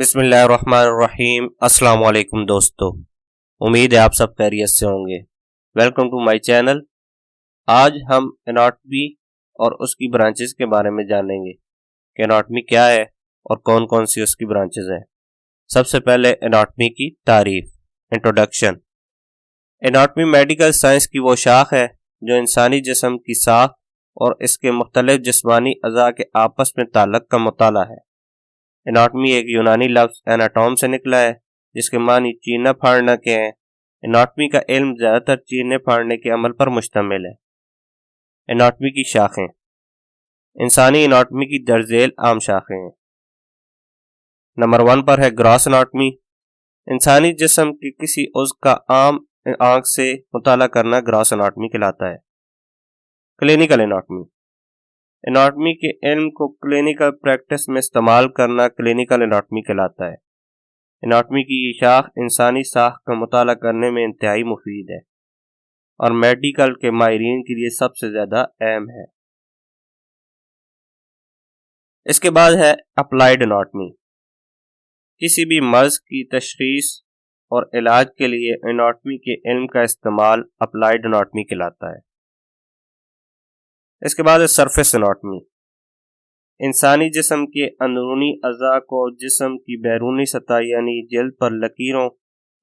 بسم اللہ الرحمن الرحیم۔ السلام علیکم دوستو، امید ہے آپ سب خیریت سے ہوں گے۔ Welcome to my channel. آج ہم اناٹمی اور اس کی برانچز کے بارے میں جانیں گے کہ اناٹمی کیا ہے اور کون کون سی اس کی برانچز ہیں۔ سب سے پہلے اناٹمی کی تعریف، انٹروڈکشن۔ اناٹمی میڈیکل سائنس کی وہ شاخ ہے جو انسانی جسم کی ساخت اور اس کے مختلف جسمانی اعضاء کے آپس میں تعلق کا مطالعہ ہے۔ اناٹمی ایک یونانی لفظ اناٹوم سے نکلا ہے جس کے معنی چیرنا پھاڑنا کے ہیں۔ اناٹمی کا علم زیادہ تر چیرنے پھاڑنے کے عمل پر مشتمل ہے۔ اناٹمی کی شاخیں، انسانی اناٹمی کی درج ذیل عام شاخیں ہیں۔ نمبر 1 پر ہے گراس اناٹمی۔ انسانی جسم کے کسی عضو کا عام آنکھ سے مطالعہ کرنا گراس اناٹمی کہلاتا ہے۔ کلینکل اناٹمی، اناٹمی کے علم کو کلینکل پریکٹس میں استعمال کرنا کلینکل اناٹمی کہلاتا ہے۔ اناٹمی کی یہ شاخ انسانی ساخت کا مطالعہ کرنے میں انتہائی مفید ہے اور میڈیکل کے ماہرین کے لیے سب سے زیادہ اہم ہے۔ اس کے بعد ہے اپلائیڈ اناٹمی۔ کسی بھی مرض کی تشخیص اور علاج کے لیے اناٹمی کے علم کا استعمال اپلائیڈ اناٹمی کہلاتا ہے۔ اس کے بعد ہے سرفیس اناٹمی۔ انسانی جسم کے اندرونی اعضاء کو جسم کی بیرونی سطح یعنی جلد پر لکیروں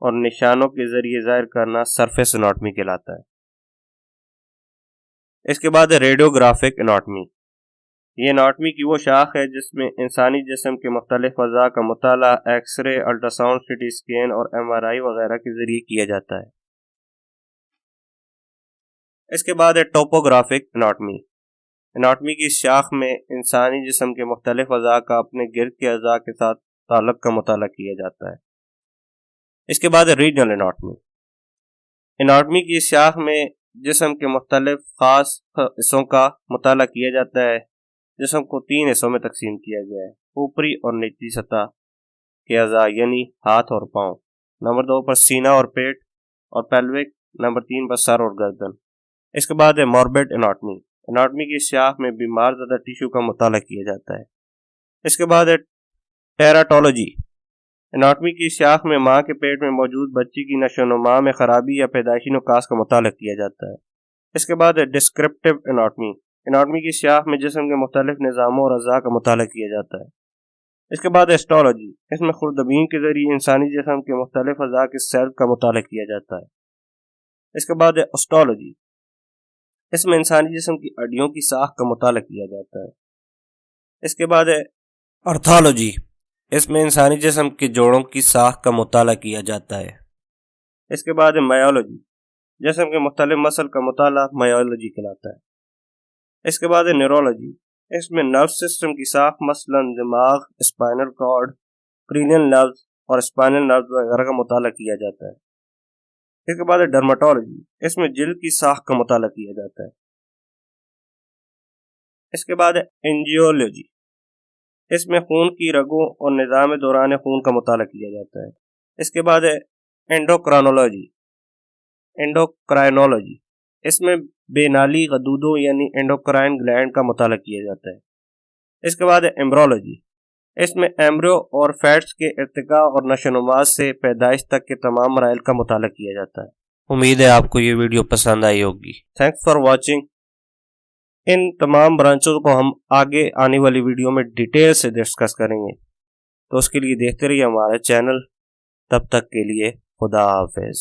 اور نشانوں کے ذریعے ظاہر کرنا سرفیس اناٹمی کہلاتا ہے۔ اس کے بعد ہے ریڈیوگرافک اناٹمی۔ یہ اناٹمی کی وہ شاخ ہے جس میں انسانی جسم کے مختلف اعضاء کا مطالعہ x ray, ultra, C T scan اور ایم آر آئی وغیرہ کے ذریعے کیا جاتا ہے۔ اس کے بعد ہے ٹوپوگرافک اناٹمی۔ اناٹمی کی شاخ میں انسانی جسم کے مختلف اعضاء کا اپنے گرد کے اعضاء کے ساتھ تعلق کا مطالعہ کیا جاتا ہے۔ اس کے بعد ہے ریجنل اناٹمی۔ اناٹمی کی شاخ میں جسم کے مختلف خاص حصوں کا مطالعہ کیا جاتا ہے۔ جسم کو 3 حصوں میں تقسیم کیا گیا ہے، اوپری اور نچلی سطح کے اعضاء یعنی ہاتھ اور پاؤں۔ نمبر 2 پر سینہ اور پیٹ اور پیلوک۔ نمبر 3 پر سر اور گردن۔ اس کے بعد ہے موربڈ اناٹمی۔ اناٹمی کی شاخ میں بیمار زدہ ٹیشو کا مطالعہ کیا جاتا ہے۔ اس کے بعد ہے ٹیراتولوجی۔ اناٹمی کی شاخ میں ماں کے پیٹ میں موجود بچی کی نشو و نما میں خرابی یا پیدائشی نقاص کا مطالعہ کیا جاتا ہے۔ اس کے بعد ہے ڈسکرپٹیو اناٹمی۔ اناٹمی کی شاخ میں جسم کے مختلف نظاموں اور اعضاء کا مطالعہ کیا جاتا ہے۔ اس کے بعد ہے ہسٹولوجی۔ اس میں خوردبین کے ذریعے انسانی جسم کے مختلف اعضاء کے سیل کا مطالعہ کیا جاتا ہے۔ اس کے بعد ہے اوسٹولوجی۔ اس میں انسانی جسم کی ہڈیوں کی ساخت کا مطالعہ کیا جاتا ہے۔ اس کے بعد ہے آرتھولوجی۔ اس میں انسانی جسم کے جوڑوں کی ساخت کا مطالعہ کیا جاتا ہے۔ اس کے بعد ہے مائیولوجی۔ جسم کے مختلف مسل کا مطالعہ مائیولوجی کہلاتا ہے۔ اس کے بعد ہے نیورولوجی۔ اس میں نرو سسٹم کی ساخت مثلا دماغ، اسپائنل کارڈ، کرینیل نروز اور اسپائنل نروز وغیرہ کا مطالعہ کیا جاتا ہے۔ اس کے بعد ہے ڈرماٹولوجی۔ اس میں جلد کی ساخت کا مطالعہ کیا جاتا ہے۔ اس کے بعد ہے انجیولوجی۔ اس میں خون کی رگوں اور نظام دوران خون کا مطالعہ کیا جاتا ہے۔ اس کے بعد ہے انڈوکرائنولوجی۔ اس میں بے نالی غدودوں یعنی انڈوکرائن گلینڈ کا مطالعہ کیا جاتا ہے۔ اس کے بعد ہے ایمبرولوجی۔ اس میں ایمبریو اور فیٹس کے ارتقاء اور نشو و نما سے پیدائش تک کے تمام مراحل کا مطالعہ کیا جاتا ہے۔ امید ہے آپ کو یہ ویڈیو پسند آئی ہوگی۔ Thanks for watching. ان تمام برانچوں کو ہم آگے آنے والی ویڈیو میں ڈیٹیل سے ڈسکس کریں گے، تو اس کے لیے دیکھتے رہیے ہمارا چینل۔ تب تک کے لیے خدا حافظ۔